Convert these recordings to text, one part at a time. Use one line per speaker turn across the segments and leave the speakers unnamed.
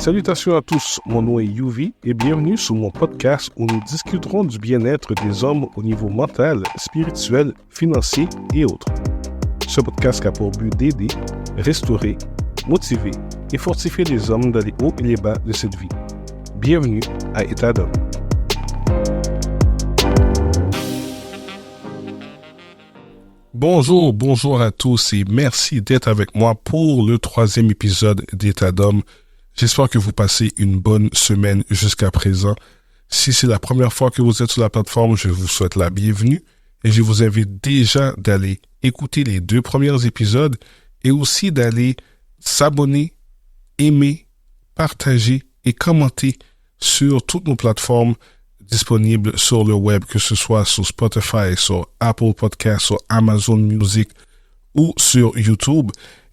Salutations à tous, mon nom est Yuvi et bienvenue sur mon podcast où nous discuterons du bien-être des hommes au niveau mental, spirituel, financier et autres. Ce podcast a pour but d'aider, restaurer, motiver et fortifier les hommes dans les hauts et les bas de cette vie. Bienvenue à État d'homme. Bonjour à tous et merci d'être avec moi pour le 3e épisode d'État d'homme. J'espère que vous passez une bonne semaine jusqu'à présent. Si c'est la première fois que vous êtes sur la plateforme, je vous souhaite la bienvenue et je vous invite déjà d'aller écouter les 2 premiers épisodes et aussi d'aller s'abonner, aimer, partager et commenter sur toutes nos plateformes disponibles sur le web, que ce soit sur Spotify, sur Apple Podcasts, sur Amazon Music ou sur YouTube,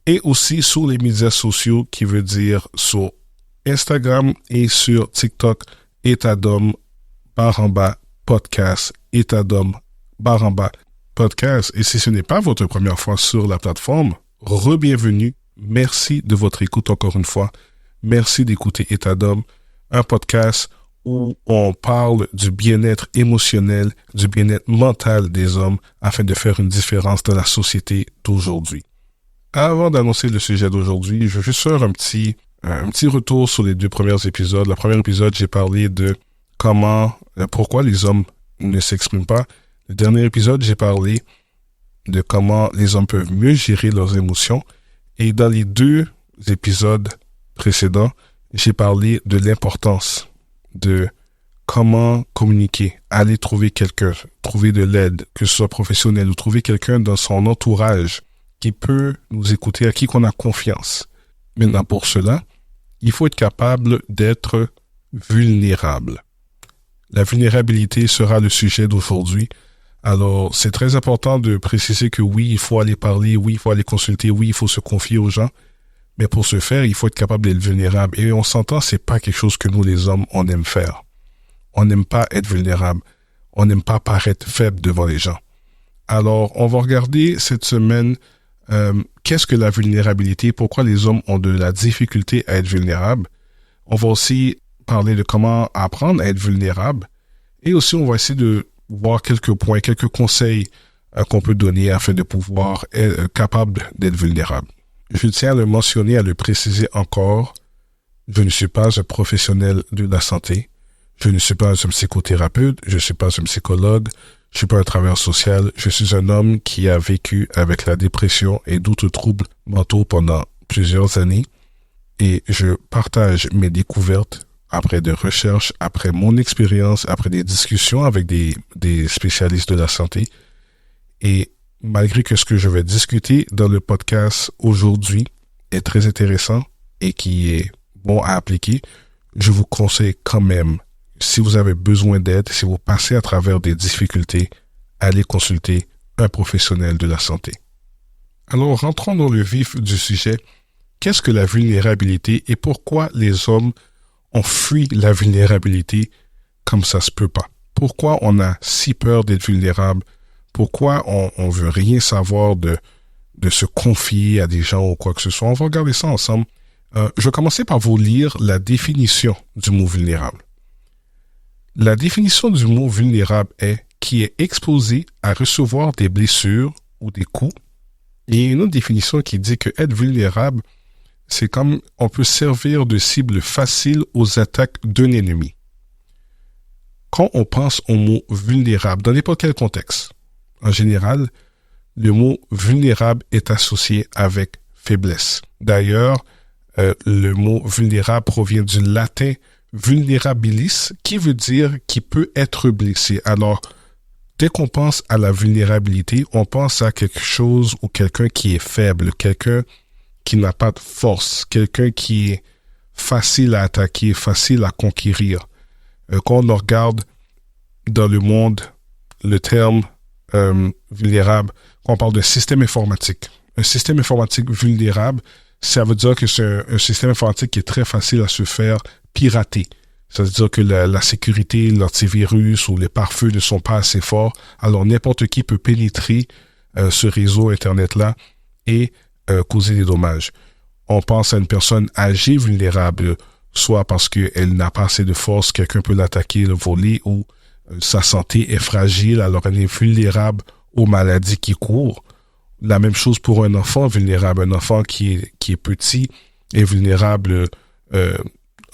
et aussi sur les médias sociaux, qui veut dire sur Instagram et sur TikTok, État d'homme, _ podcast, État d'homme, _ podcast. Et si ce n'est pas votre première fois sur la plateforme, re-bienvenue. Merci de votre écoute encore une fois. Merci d'écouter État d'homme, un podcast où on parle du bien-être émotionnel, du bien-être mental des hommes afin de faire une différence dans la société d'aujourd'hui. Avant d'annoncer le sujet d'aujourd'hui, je vais juste faire un petit retour sur les 2 premiers épisodes. Le premier épisode, j'ai parlé de pourquoi les hommes ne s'expriment pas. Le dernier épisode, j'ai parlé de comment les hommes peuvent mieux gérer leurs émotions. Et dans les 2 épisodes précédents, j'ai parlé de l'importance de comment communiquer, aller trouver quelqu'un, trouver de l'aide, que ce soit professionnel ou trouver quelqu'un dans son entourage qui peut nous écouter, à qui qu'on a confiance. Maintenant, pour cela, il faut être capable d'être vulnérable. La vulnérabilité sera le sujet d'aujourd'hui. Alors, c'est très important de préciser que oui, il faut aller parler, oui, il faut aller consulter, oui, il faut se confier aux gens. Mais pour ce faire, il faut être capable d'être vulnérable. Et on s'entend, c'est pas quelque chose que nous, les hommes, on aime faire. On n'aime pas être vulnérable. On n'aime pas paraître faible devant les gens. Alors, on va regarder cette semaine qu'est-ce que la vulnérabilité, pourquoi les hommes ont de la difficulté à être vulnérables. On va aussi parler de comment apprendre à être vulnérable. Et aussi, on va essayer de voir quelques points, quelques conseils qu'on peut donner afin de pouvoir être capable d'être vulnérable. Je tiens à le mentionner, à le préciser encore. Je ne suis pas un professionnel de la santé. Je ne suis pas un psychothérapeute. Je ne suis pas un psychologue. Je ne suis pas un travailleur social. Je suis un homme qui a vécu avec la dépression et d'autres troubles mentaux pendant plusieurs années. Et je partage mes découvertes après des recherches, après mon expérience, après des discussions avec des spécialistes de la santé. Et malgré que ce que je vais discuter dans le podcast aujourd'hui est très intéressant et qui est bon à appliquer, je vous conseille quand même, si vous avez besoin d'aide, si vous passez à travers des difficultés, allez consulter un professionnel de la santé. Alors, rentrons dans le vif du sujet. Qu'est-ce que la vulnérabilité et pourquoi les hommes ont fui la vulnérabilité comme ça se peut pas? Pourquoi on a si peur d'être vulnérable? Pourquoi on veut rien savoir de se confier à des gens ou quoi que ce soit? On va regarder ça ensemble. Je vais commencer par vous lire la définition du mot vulnérable. La définition du mot vulnérable est qui est exposé à recevoir des blessures ou des coups. Et il y a une autre définition qui dit que être vulnérable, c'est comme on peut servir de cible facile aux attaques d'un ennemi. Quand on pense au mot vulnérable, dans n'importe quel contexte, en général, le mot vulnérable est associé avec faiblesse. D'ailleurs, le mot vulnérable provient du latin vulnerabilis, qui veut dire qui peut être blessé. Alors, dès qu'on pense à la vulnérabilité, on pense à quelque chose ou quelqu'un qui est faible, quelqu'un qui n'a pas de force, quelqu'un qui est facile à attaquer, facile à conquérir. Quand on regarde dans le monde, le terme vulnérable, quand on parle de système informatique. Un système informatique vulnérable, ça veut dire que c'est un système informatique qui est très facile à se faire pirater. Ça veut dire que la sécurité, l'antivirus ou les pare-feux ne sont pas assez forts. Alors, n'importe qui peut pénétrer ce réseau Internet-là et causer des dommages. On pense à une personne âgée vulnérable, soit parce qu'elle n'a pas assez de force, quelqu'un peut l'attaquer, le voler, ou sa santé est fragile, alors elle est vulnérable aux maladies qui courent. La même chose pour un enfant vulnérable. Un enfant qui est petit est vulnérable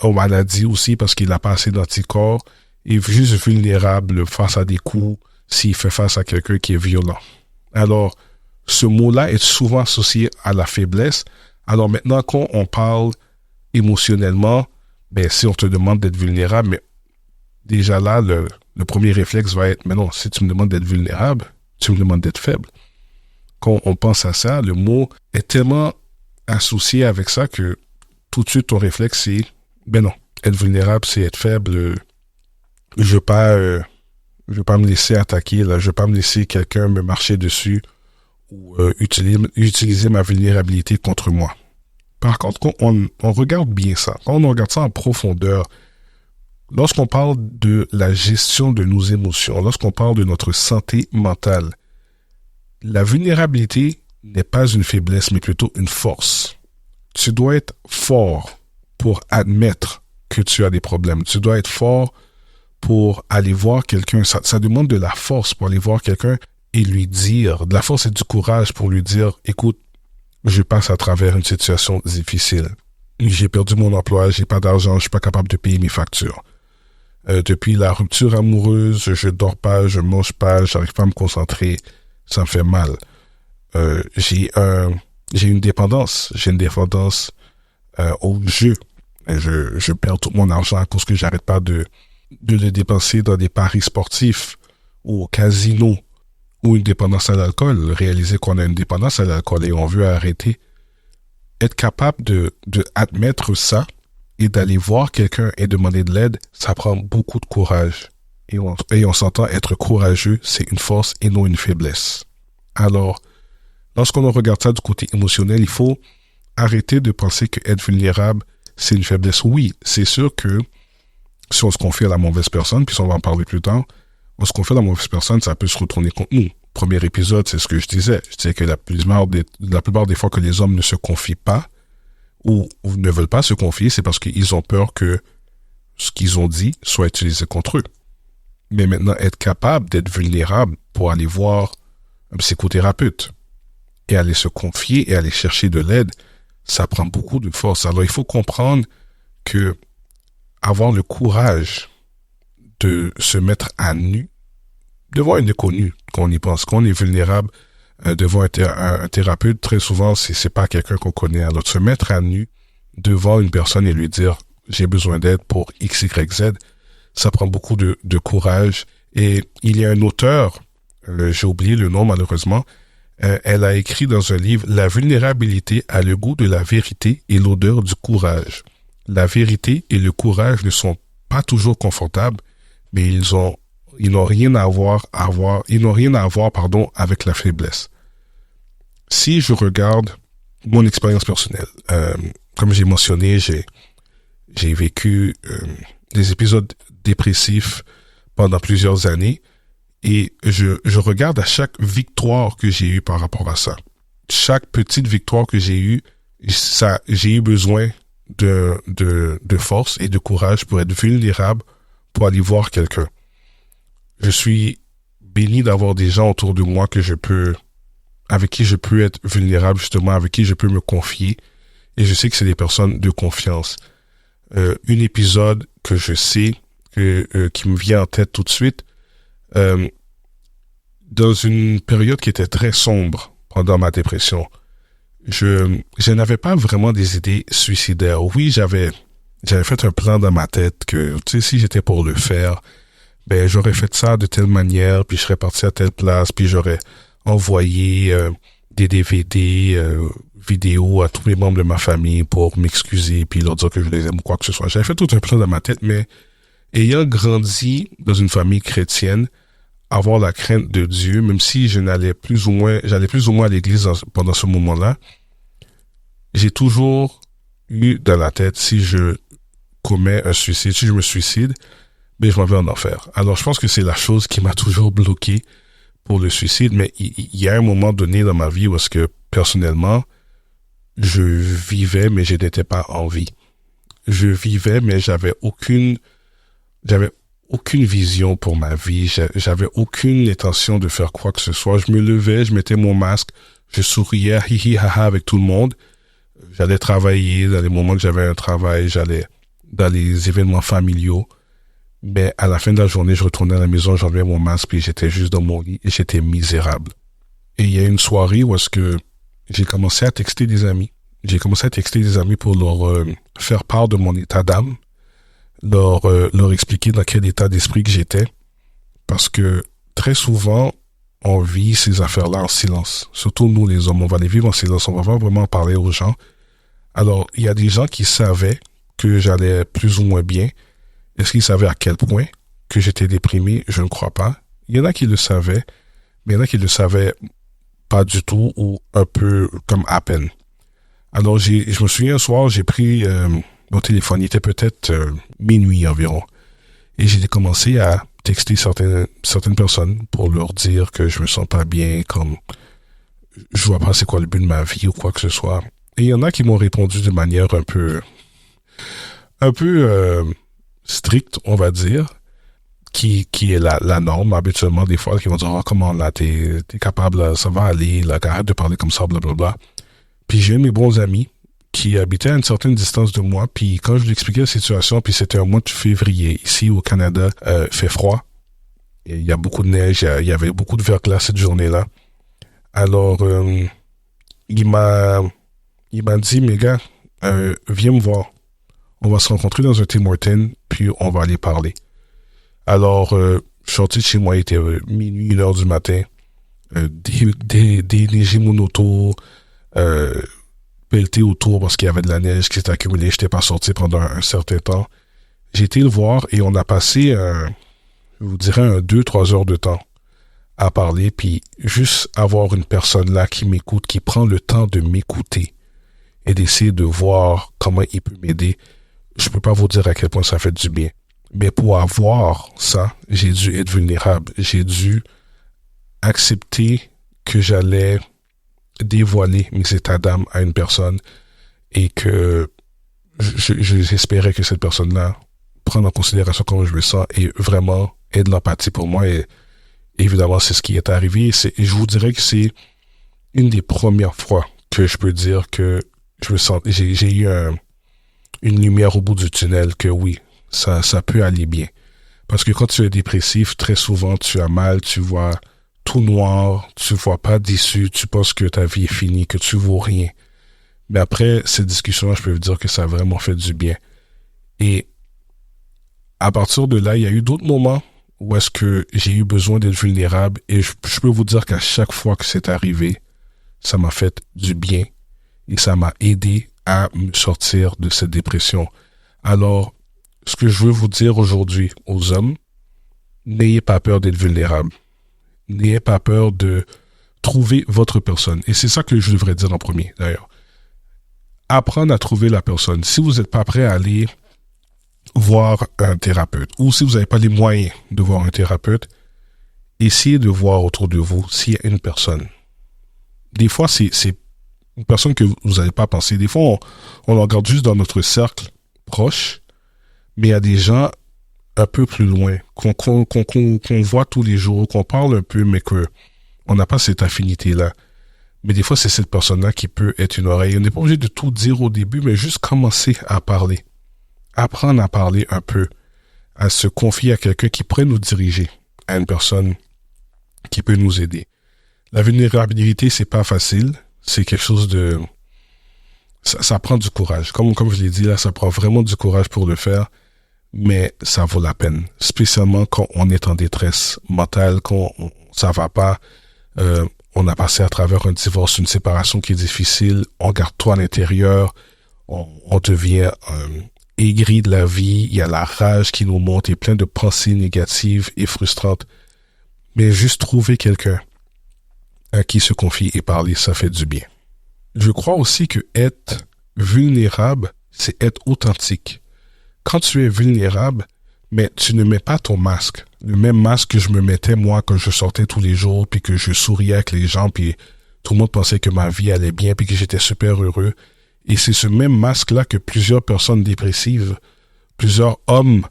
aux maladies aussi parce qu'il n'a pas assez d'anticorps. Il est juste vulnérable face à des coups s'il fait face à quelqu'un qui est violent. Alors, ce mot-là est souvent associé à la faiblesse. Alors maintenant, quand on parle émotionnellement, ben si on te demande d'être vulnérable, mais déjà là, le premier réflexe va être, mais non, si tu me demandes d'être vulnérable, tu me demandes d'être faible. Quand on pense à ça, le mot est tellement associé avec ça que tout de suite, ton réflexe, c'est, ben non, être vulnérable, c'est être faible. Je veux pas me laisser attaquer, là, je veux pas me laisser quelqu'un me marcher dessus ou utiliser ma vulnérabilité contre moi. Par contre, quand on regarde bien ça, quand on regarde ça en profondeur, lorsqu'on parle de la gestion de nos émotions, lorsqu'on parle de notre santé mentale, la vulnérabilité n'est pas une faiblesse, mais plutôt une force. Tu dois être fort pour admettre que tu as des problèmes. Tu dois être fort pour aller voir quelqu'un. Ça demande de la force pour aller voir quelqu'un et lui dire, de la force et du courage pour lui dire, écoute, je passe à travers une situation difficile. J'ai perdu mon emploi, j'ai pas d'argent, je suis pas capable de payer mes factures. Depuis la rupture amoureuse, je dors pas, je mange pas, j'arrive pas à me concentrer, ça me fait mal. J'ai une dépendance. J'ai une dépendance au jeu. Je perds tout mon argent à cause que j'arrête pas de le dépenser dans des paris sportifs ou au casino, ou une dépendance à l'alcool. Réaliser qu'on a une dépendance à l'alcool et on veut arrêter. Être capable de admettre ça et d'aller voir quelqu'un et demander de l'aide, ça prend beaucoup de courage. Et on s'entend, être courageux, c'est une force et non une faiblesse. Alors, lorsqu'on regarde ça du côté émotionnel, il faut arrêter de penser que être vulnérable, c'est une faiblesse. Oui, c'est sûr que si on se confie à la mauvaise personne, puis on va en parler plus tard, on se confie à la mauvaise personne, ça peut se retourner contre nous. Premier épisode, c'est ce que je disais. Je disais que la plupart des fois que les hommes ne se confient pas ou ne veulent pas se confier, c'est parce qu'ils ont peur que ce qu'ils ont dit soit utilisé contre eux. Mais maintenant, être capable d'être vulnérable pour aller voir un psychothérapeute et aller se confier et aller chercher de l'aide, ça prend beaucoup de force. Alors, il faut comprendre que avoir le courage de se mettre à nu devant un inconnu, qu'on y pense, qu'on est vulnérable devant un thérapeute, très souvent, c'est pas quelqu'un qu'on connaît. Alors, se mettre à nu devant une personne et lui dire « j'ai besoin d'aide pour X, Y, Z », ça prend beaucoup de courage. Et il y a un auteur, j'ai oublié le nom malheureusement, elle a écrit dans un livre « La vulnérabilité a le goût de la vérité et l'odeur du courage. La vérité et le courage ne sont pas toujours confortables, mais ils n'ont rien à voir avec la faiblesse. » Si je regarde mon expérience personnelle, comme j'ai mentionné, j'ai vécu des épisodes dépressifs pendant plusieurs années et je regarde à chaque victoire que j'ai eue par rapport à ça. Chaque petite victoire que j'ai eue, j'ai eu besoin de force et de courage pour être vulnérable, pour aller voir quelqu'un. Je suis béni d'avoir des gens autour de moi avec qui je peux être vulnérable, justement, avec qui je peux me confier. Et je sais que c'est des personnes de confiance. Un épisode que je sais, qui me vient en tête tout de suite, dans une période qui était très sombre pendant ma dépression, je n'avais pas vraiment des idées suicidaires. Oui, j'avais fait un plan dans ma tête que, tu sais, si j'étais pour le faire, ben, j'aurais fait ça de telle manière, puis je serais parti à telle place, puis j'aurais envoyé des DVD, vidéos à tous les membres de ma famille pour m'excuser, puis leur dire que je les aime ou quoi que ce soit. J'avais fait tout un plan dans ma tête, mais ayant grandi dans une famille chrétienne, avoir la crainte de Dieu, même si j'allais plus ou moins à l'église pendant ce moment-là, j'ai toujours eu dans la tête, si je commets un suicide, si je me suicide, ben je m'en vais en enfer. Alors je pense que c'est la chose qui m'a toujours bloqué pour le suicide, mais il y a un moment donné dans ma vie où est-ce que personnellement, je vivais, mais je n'étais pas en vie. je vivais, mais j'avais aucune vision pour ma vie. J'avais aucune intention de faire quoi que ce soit. Je me levais, je mettais mon masque, je souriais, hi hi ha ha avec tout le monde. J'allais travailler dans les moments que j'avais un travail, j'allais dans les événements familiaux. Mais à la fin de la journée, je retournais à la maison, j'enlevais mon masque, puis j'étais juste dans mon lit et j'étais misérable. Et il y a une soirée où est-ce que j'ai commencé à texter des amis. J'ai commencé à texter des amis pour leur faire part de mon état d'âme, leur expliquer dans quel état d'esprit que j'étais. Parce que très souvent, on vit ces affaires-là en silence. Surtout nous, les hommes, on va les vivre en silence. On va pas vraiment parler aux gens. Alors, il y a des gens qui savaient que j'allais plus ou moins bien. Est-ce qu'ils savaient à quel point que j'étais déprimé? Je ne crois pas. Il y en a qui le savaient, mais il y en a qui le savaient pas du tout ou un peu comme à peine. Alors, je me souviens un soir, j'ai pris mon téléphone. Il était peut-être minuit environ. Et j'ai commencé à texter certaines personnes pour leur dire que je me sens pas bien, comme je vois pas c'est quoi le but de ma vie ou quoi que ce soit. Et il y en a qui m'ont répondu de manière un peu stricte, on va dire, qui est la norme habituellement des fois, qui vont dire, oh, comment là, t'es capable, là, ça va aller, là, arrête de parler comme ça, blablabla. Puis j'ai mes bons amis qui habitaient à une certaine distance de moi, puis quand je lui expliquais la situation, puis c'était un mois de février, ici au Canada, fait froid, il y a beaucoup de neige, il y avait beaucoup de verglas cette journée-là. Alors, il m'a dit, mes gars, viens me voir. On va se rencontrer dans un Tim Hortons, puis on va aller parler. Alors, je suis sorti de chez moi, il était minuit, 1h du matin. Déneiger mon auto, pelleter autour parce qu'il y avait de la neige qui s'était accumulée. Je n'étais pas sorti pendant un certain temps. J'ai été le voir et on a passé, je vous dirais, 2-3 heures de temps à parler, puis juste avoir une personne là qui m'écoute, qui prend le temps de m'écouter et d'essayer de voir comment il peut m'aider. Je peux pas vous dire à quel point ça fait du bien. Mais pour avoir ça, j'ai dû être vulnérable. J'ai dû accepter que j'allais dévoiler mes états d'âme à une personne et que j'espérais que cette personne-là prenne en considération comment je me sens et vraiment ait de l'empathie pour moi. Et évidemment, c'est ce qui est arrivé. Et je vous dirais que c'est une des premières fois que je peux dire que je me sens, j'ai eu une lumière au bout du tunnel, que oui, ça peut aller bien. Parce que quand tu es dépressif, très souvent, tu as mal, tu vois tout noir, tu vois pas d'issue, tu penses que ta vie est finie, que tu vaux rien. Mais après cette discussion-là, je peux vous dire que ça a vraiment fait du bien. Et à partir de là, il y a eu d'autres moments où est-ce que j'ai eu besoin d'être vulnérable et je peux vous dire qu'à chaque fois que c'est arrivé, ça m'a fait du bien et ça m'a aidé à me sortir de cette dépression. Alors, ce que je veux vous dire aujourd'hui aux hommes, n'ayez pas peur d'être vulnérable. N'ayez pas peur de trouver votre personne. Et c'est ça que je devrais dire en premier, d'ailleurs. Apprendre à trouver la personne. Si vous n'êtes pas prêt à aller voir un thérapeute, ou si vous n'avez pas les moyens de voir un thérapeute, essayez de voir autour de vous s'il y a une personne. Des fois, c'est une personne que vous n'allez pas penser. Des fois, on la regarde juste dans notre cercle proche, mais il y a des gens un peu plus loin, qu'on voit tous les jours, qu'on parle un peu, mais qu'on n'a pas cette affinité-là. Mais des fois, c'est cette personne-là qui peut être une oreille. On n'est pas obligé de tout dire au début, mais juste commencer à parler. Apprendre à parler un peu, à se confier à quelqu'un qui pourrait nous diriger, à une personne qui peut nous aider. La vulnérabilité, c'est pas facile. C'est quelque chose de... Ça prend du courage. Comme je l'ai dit là, ça prend vraiment du courage pour le faire, mais ça vaut la peine. Spécialement quand on est en détresse mentale, quand ça va pas, on a passé à travers un divorce, une séparation qui est difficile, on garde tout à l'intérieur, on devient aigri de la vie, il y a la rage qui nous monte et plein de pensées négatives et frustrantes. Mais juste trouver quelqu'un à qui se confier et parler, ça fait du bien. Je crois aussi que être vulnérable, c'est être authentique. Quand tu es vulnérable, mais tu ne mets pas ton masque. Le même masque que je me mettais moi quand je sortais tous les jours, puis que je souriais avec les gens, puis tout le monde pensait que ma vie allait bien, puis que j'étais super heureux. Et c'est ce même masque-là que plusieurs personnes dépressives, plusieurs hommes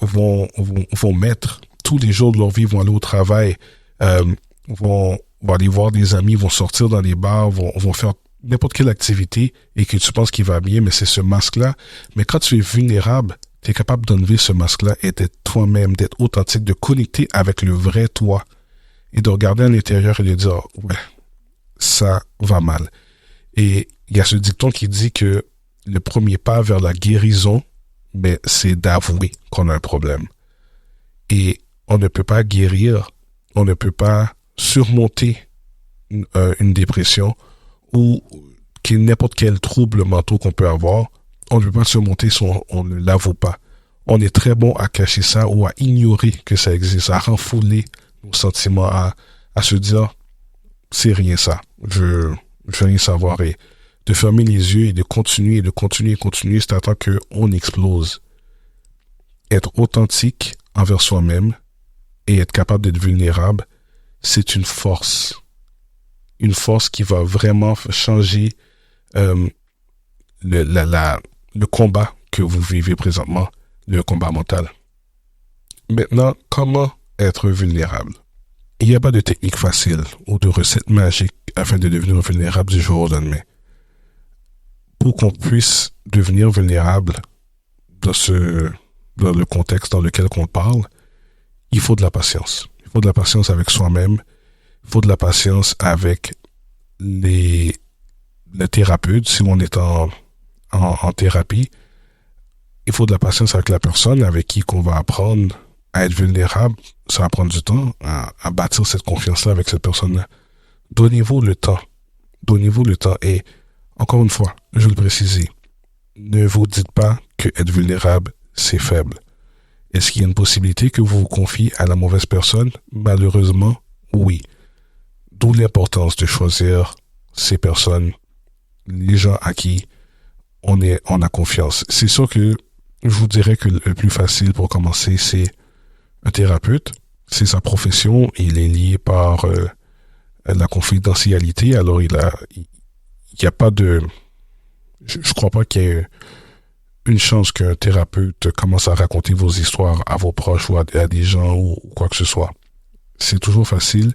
vont mettre tous les jours de leur vie, vont aller au travail, vont aller voir des amis, vont sortir dans les bars, vont faire n'importe quelle activité et que tu penses qu'il va bien, mais c'est ce masque-là. Mais quand tu es vulnérable, tu es capable d'enlever ce masque-là et d'être toi-même, d'être authentique, de connecter avec le vrai toi et de regarder à l'intérieur et de dire « Ouais, ça va mal ». Et il y a ce dicton qui dit que le premier pas vers la guérison, ben, c'est d'avouer qu'on a un problème. Et on ne peut pas guérir, on ne peut pas surmonter une dépression ou n'importe quel trouble mental qu'on peut avoir. On ne peut pas surmonter si on ne l'avoue pas. On est très bon à cacher ça ou à ignorer que ça existe, à renfouler nos sentiments, à se dire c'est rien ça, je veux rien savoir, et de fermer les yeux et de continuer, c'est à temps qu'on explose. Être authentique envers soi-même et être capable d'être vulnérable, c'est une force qui va vraiment changer le combat que vous vivez présentement, le combat mental. Maintenant, comment être vulnérable? Il n'y a pas de technique facile ou de recette magique afin de devenir vulnérable du jour au lendemain. Pour qu'on puisse devenir vulnérable dans le contexte dans lequel on parle, il faut de la patience. Il faut de la patience avec soi-même. Il faut de la patience avec les thérapeutes, si on est en thérapie. Il faut de la patience avec la personne avec qui qu'on va apprendre à être vulnérable. Ça va prendre du temps à bâtir cette confiance-là avec cette personne-là. Donnez-vous le temps. Donnez-vous le temps. Et encore une fois, je veux le préciser, ne vous dites pas que être vulnérable, c'est faible. Est-ce qu'il y a une possibilité que vous vous confiez à la mauvaise personne? Malheureusement, oui. D'où l'importance de choisir ces personnes, les gens à qui on a confiance. C'est sûr que je vous dirais que le plus facile pour commencer, c'est un thérapeute. C'est sa profession. Il est lié par la confidentialité. Alors, il y a pas de... Je crois pas qu'il y ait une chance qu'un thérapeute commence à raconter vos histoires à vos proches ou à des gens ou quoi que ce soit. C'est toujours facile,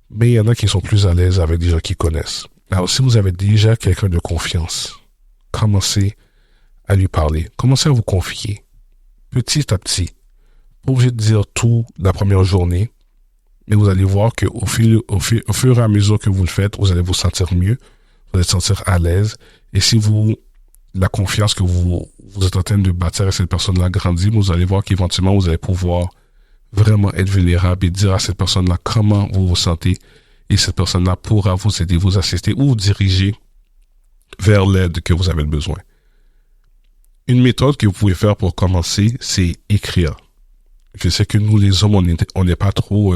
mais il y en a qui sont plus à l'aise avec des gens qui connaissent. Alors, si vous avez déjà quelqu'un de confiance, commencez à lui parler. Commencez à vous confier, petit à petit. Pas obligé de dire tout la première journée, mais vous allez voir que au fur et à mesure que vous le faites, vous allez vous sentir mieux, vous allez vous sentir à l'aise. Et si la confiance que vous êtes en train de bâtir à cette personne-là grandit, vous allez voir qu'éventuellement, vous allez pouvoir vraiment être vulnérable et dire à cette personne-là comment vous vous sentez. Et cette personne-là pourra vous aider, vous assister ou vous diriger vers l'aide que vous avez besoin. Une méthode que vous pouvez faire pour commencer, c'est écrire. Je sais que nous, les hommes, on n'est pas trop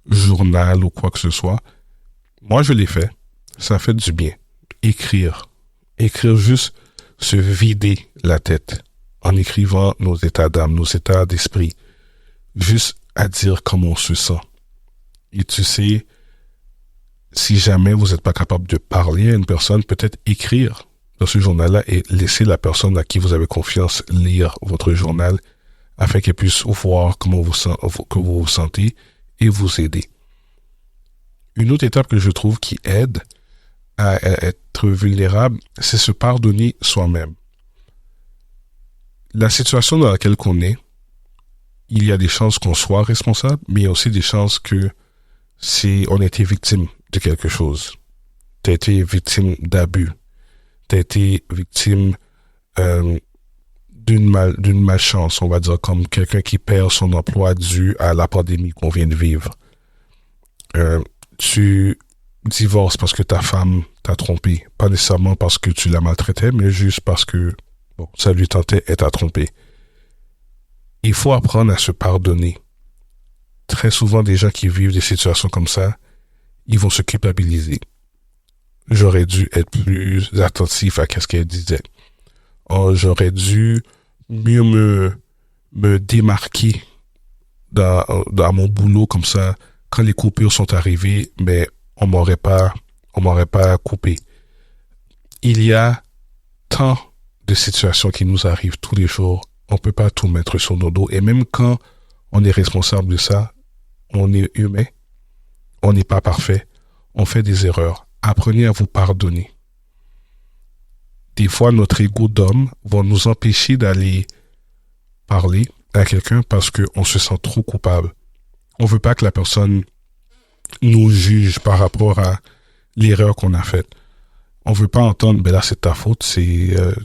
journal ou quoi que ce soit. Moi, je l'ai fait. Ça fait du bien. Écrire. Écrire, juste se vider la tête en écrivant nos états d'âme, nos états d'esprit. Juste à dire comment on se sent. Et tu sais, si jamais vous n'êtes pas capable de parler à une personne, peut-être écrire dans ce journal-là et laisser la personne à qui vous avez confiance lire votre journal afin qu'elle puisse voir comment que vous vous sentez et vous aider. Une autre étape que je trouve qui aide à être vulnérable, c'est se pardonner soi-même. La situation dans laquelle on est, il y a des chances qu'on soit responsable, mais il y a aussi des chances que on a été victime de quelque chose. Tu as été victime d'abus. Tu as été victime d'une malchance, on va dire, comme quelqu'un qui perd son emploi dû à la pandémie qu'on vient de vivre. Tu divorces parce que ta femme t'a trompé. Pas nécessairement parce que tu la maltraitais, mais juste parce que ça lui tentait et t'a trompé. Il faut apprendre à se pardonner. Très souvent, des gens qui vivent des situations comme ça, ils vont se culpabiliser. J'aurais dû être plus attentif à ce qu'elle disait. Oh, j'aurais dû mieux me démarquer dans mon boulot comme ça. Quand les coupures sont arrivées, mais on m'aurait pas coupé. il y a tant de situations qui nous arrivent tous les jours. On peut pas tout mettre sur nos dos. Et même quand on est responsable de ça, on est humain, on n'est pas parfait, on fait des erreurs. Apprenez à vous pardonner. Des fois, notre ego d'homme va nous empêcher d'aller parler à quelqu'un parce qu'on se sent trop coupable. On veut pas que la personne nous juge par rapport à l'erreur qu'on a faite. On veut pas entendre, ben là c'est ta faute,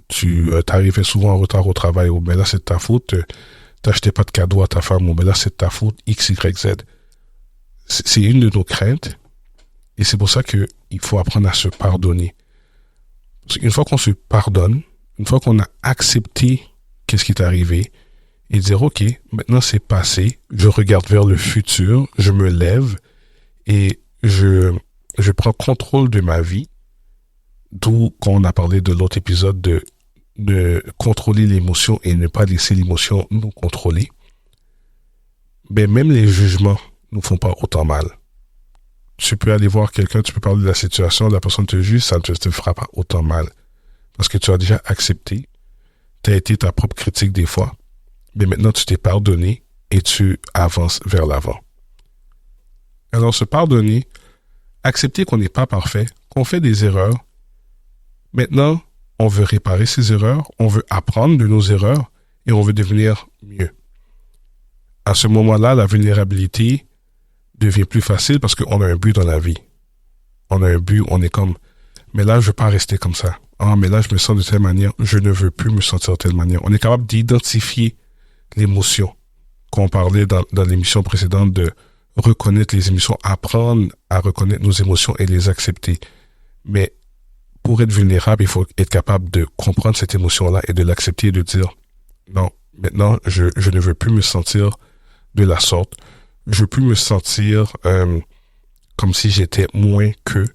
tu t'arrivais souvent en retard au travail, ou ben là c'est ta faute, t'achetais pas de cadeau à ta femme, ou ben là c'est ta faute, X, Y, Z. C'est une de nos craintes, et c'est pour ça que il faut apprendre à se pardonner. Parce qu'une fois qu'on se pardonne, une fois qu'on a accepté qu'est-ce qui est arrivé, et dire ok, maintenant c'est passé, je regarde vers le futur, je me lève, et je prends contrôle de ma vie. D'où, quand on a parlé de l'autre épisode de contrôler l'émotion et ne pas laisser l'émotion nous contrôler, ben même les jugements nous font pas autant mal. Tu peux aller voir quelqu'un, tu peux parler de la situation, la personne te juge, ça ne te fera pas autant mal. Parce que tu as déjà accepté, tu as été ta propre critique des fois, mais maintenant tu t'es pardonné et tu avances vers l'avant. Alors se pardonner, accepter qu'on n'est pas parfait, qu'on fait des erreurs. Maintenant, on veut réparer ces erreurs, on veut apprendre de nos erreurs et on veut devenir mieux. À ce moment-là, la vulnérabilité devient plus facile parce qu'on a un but dans la vie. On a un but, on est comme, mais là, je veux pas rester comme ça. Ah, mais là, je me sens de telle manière, je ne veux plus me sentir de telle manière. On est capable d'identifier l'émotion. Quand on parlait dans l'émission précédente de reconnaître les émotions, apprendre à reconnaître nos émotions et les accepter. Mais pour être vulnérable, il faut être capable de comprendre cette émotion-là et de l'accepter et de dire non, maintenant, je ne veux plus me sentir de la sorte. Je veux plus me sentir comme si j'étais moins que.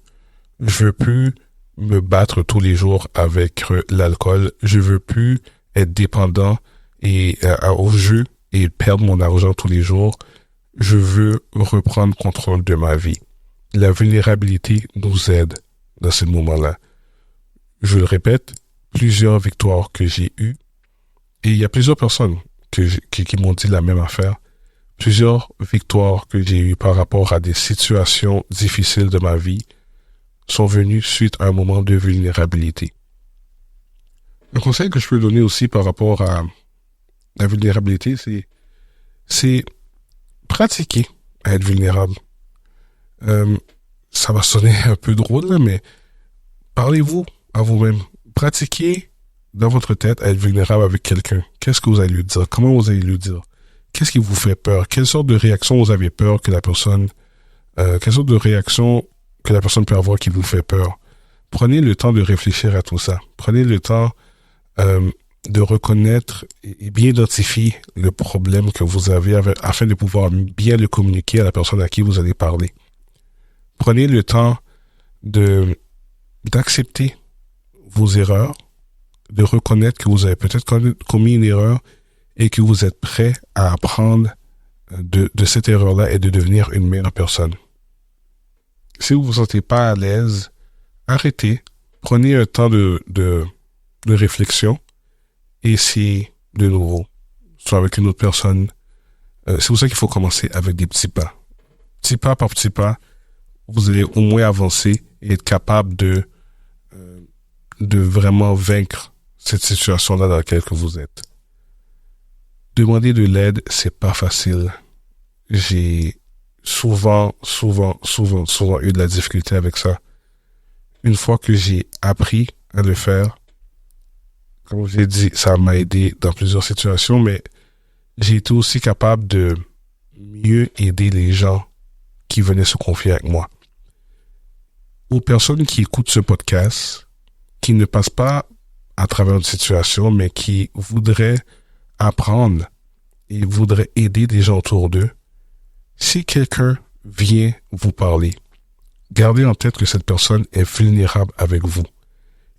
Je veux plus me battre tous les jours avec l'alcool. Je veux plus être dépendant et au jeu et perdre mon argent tous les jours. Je veux reprendre contrôle de ma vie. La vulnérabilité nous aide dans ce moment-là. Je le répète, plusieurs victoires que j'ai eues, et il y a plusieurs personnes qui m'ont dit la même affaire, plusieurs victoires que j'ai eues par rapport à des situations difficiles de ma vie sont venues suite à un moment de vulnérabilité. Un conseil que je peux donner aussi par rapport à la vulnérabilité, c'est pratiquer à être vulnérable. Ça va sonner un peu drôle, là, mais parlez-vous à vous-même. Pratiquez dans votre tête à être vulnérable avec quelqu'un. Qu'est-ce que vous allez lui dire? Comment vous allez lui dire? Qu'est-ce qui vous fait peur? Quelle sorte de réaction vous avez peur que la personne... quelle sorte de réaction que la personne peut avoir qui vous fait peur? Prenez le temps de réfléchir à tout ça. Prenez le temps de reconnaître et bien identifier le problème que vous avez afin de pouvoir bien le communiquer à la personne à qui vous allez parler. Prenez le temps d'accepter vos erreurs, de reconnaître que vous avez peut-être commis une erreur et que vous êtes prêt à apprendre de cette erreur-là et de devenir une meilleure personne. Si vous vous sentez pas à l'aise, arrêtez, prenez un temps de réflexion et essayez de nouveau, soit avec une autre personne. C'est pour ça qu'il faut commencer avec des petits pas. Petit pas par petit pas, vous allez au moins avancer et être capable de vraiment vaincre cette situation-là dans laquelle que vous êtes. Demander de l'aide, c'est pas facile. J'ai souvent eu de la difficulté avec ça. Une fois que j'ai appris à le faire, comme je l'ai dit, ça m'a aidé dans plusieurs situations, mais j'ai été aussi capable de mieux aider les gens qui venaient se confier avec moi. Aux personnes qui écoutent ce podcast, qui ne passent pas à travers une situation, mais qui voudraient apprendre et voudraient aider des gens autour d'eux, si quelqu'un vient vous parler, gardez en tête que cette personne est vulnérable avec vous.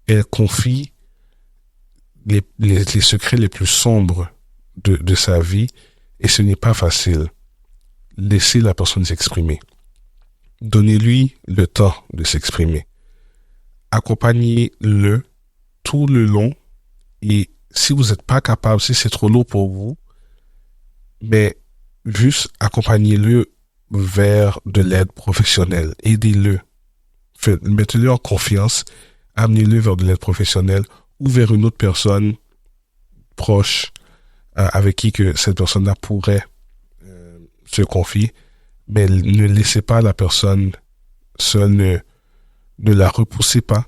Elle confie les secrets les plus sombres de sa vie et ce n'est pas facile. Laissez la personne s'exprimer. Donnez-lui le temps de s'exprimer. accompagnez-le tout le long. Et si vous n'êtes pas capable, si c'est trop lourd pour vous, mais juste accompagnez-le vers de l'aide professionnelle. Aidez-le. Mettez-le en confiance. Amenez-le vers de l'aide professionnelle ou vers une autre personne proche avec qui que cette personne-là pourrait se confier. Mais ne laissez pas la personne seule. Ne la repoussez pas.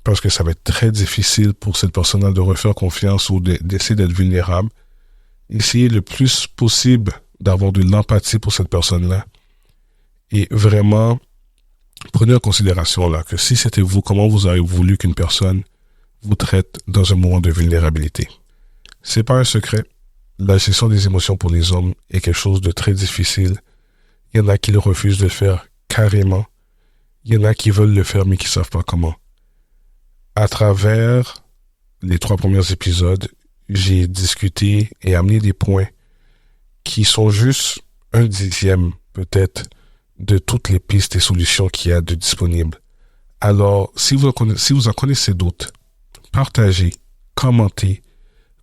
Parce que ça va être très difficile pour cette personne-là de refaire confiance ou d'essayer d'être vulnérable. Essayez le plus possible d'avoir de l'empathie pour cette personne-là. Et vraiment, prenez en considération là que si c'était vous, comment vous auriez voulu qu'une personne vous traite dans un moment de vulnérabilité. C'est pas un secret. La gestion des émotions pour les hommes est quelque chose de très difficile. Il y en a qui le refusent de le faire carrément. Il y en a qui veulent le faire mais qui savent pas comment. À travers les 3 premiers épisodes, j'ai discuté et amené des points qui sont juste 1/10 peut-être de toutes les pistes et solutions qu'il y a de disponibles. Alors, si vous en connaissez d'autres, partagez, commentez,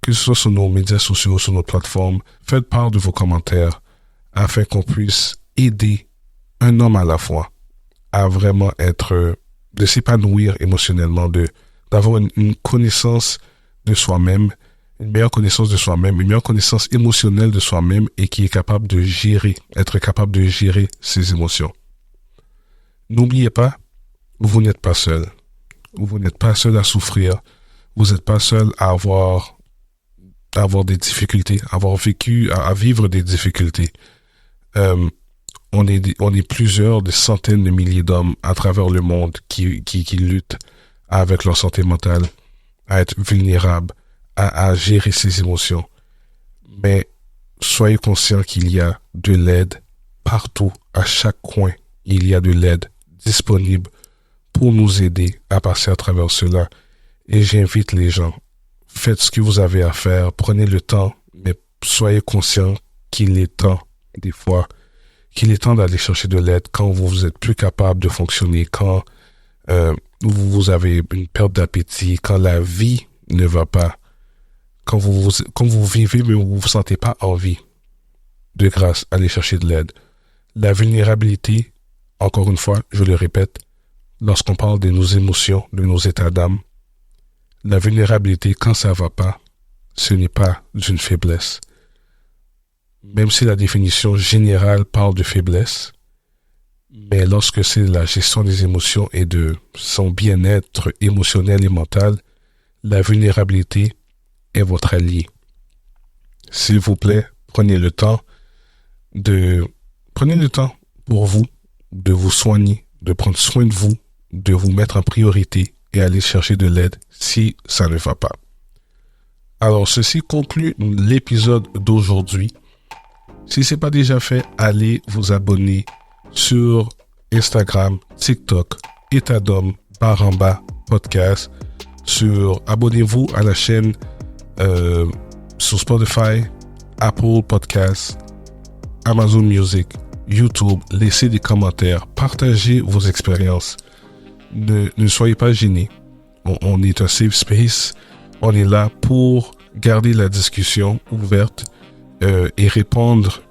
que ce soit sur nos médias sociaux, sur nos plateformes, faites part de vos commentaires afin qu'on puisse aider un homme à la fois à vraiment de s'épanouir émotionnellement, d'avoir une connaissance de soi-même, une meilleure connaissance de soi-même, une meilleure connaissance émotionnelle de soi-même et qui est capable de être capable de gérer ses émotions. N'oubliez pas, vous n'êtes pas seul. Vous n'êtes pas seul à souffrir. Vous n'êtes pas seul à avoir des difficultés, à vivre des difficultés. On est plusieurs, des centaines de milliers d'hommes à travers le monde qui luttent avec leur santé mentale, à être vulnérables, à gérer ses émotions. Mais soyez conscients qu'il y a de l'aide partout, à chaque coin. Il y a de l'aide disponible pour nous aider à passer à travers cela. Et j'invite les gens, faites ce que vous avez à faire, prenez le temps, mais soyez conscients qu'il est temps, des fois, qu'il est temps d'aller chercher de l'aide quand vous êtes plus capable de fonctionner, quand vous avez une perte d'appétit, quand la vie ne va pas, quand vous vivez mais vous vous sentez pas en vie. De grâce, allez chercher de l'aide. La vulnérabilité, encore une fois, je le répète, lorsqu'on parle de nos émotions, de nos états d'âme, la vulnérabilité, quand ça va pas, ce n'est pas d'une faiblesse. Même si la définition générale parle de faiblesse, mais lorsque c'est la gestion des émotions et de son bien-être émotionnel et mental, la vulnérabilité est votre allié. S'il vous plaît, prenez le temps pour vous, de vous soigner, de prendre soin de vous mettre en priorité et aller chercher de l'aide si ça ne va pas. Alors, ceci conclut l'épisode d'aujourd'hui. Si ce n'est pas déjà fait, allez vous abonner sur Instagram, TikTok, État d'homme, Baramba Podcast. Abonnez-vous à la chaîne sur Spotify, Apple Podcasts, Amazon Music, YouTube. Laissez des commentaires, partagez vos expériences. Ne soyez pas gênés. On est un safe space. On est là pour garder la discussion ouverte et répondre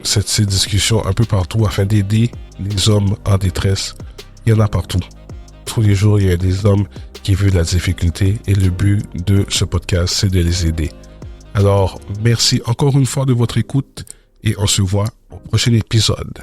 ces discussions un peu partout afin d'aider les hommes en détresse. Il y en a partout. Tous les jours, il y a des hommes qui vivent la difficulté et le but de ce podcast, c'est de les aider. Alors, merci encore une fois de votre écoute et on se voit au prochain épisode.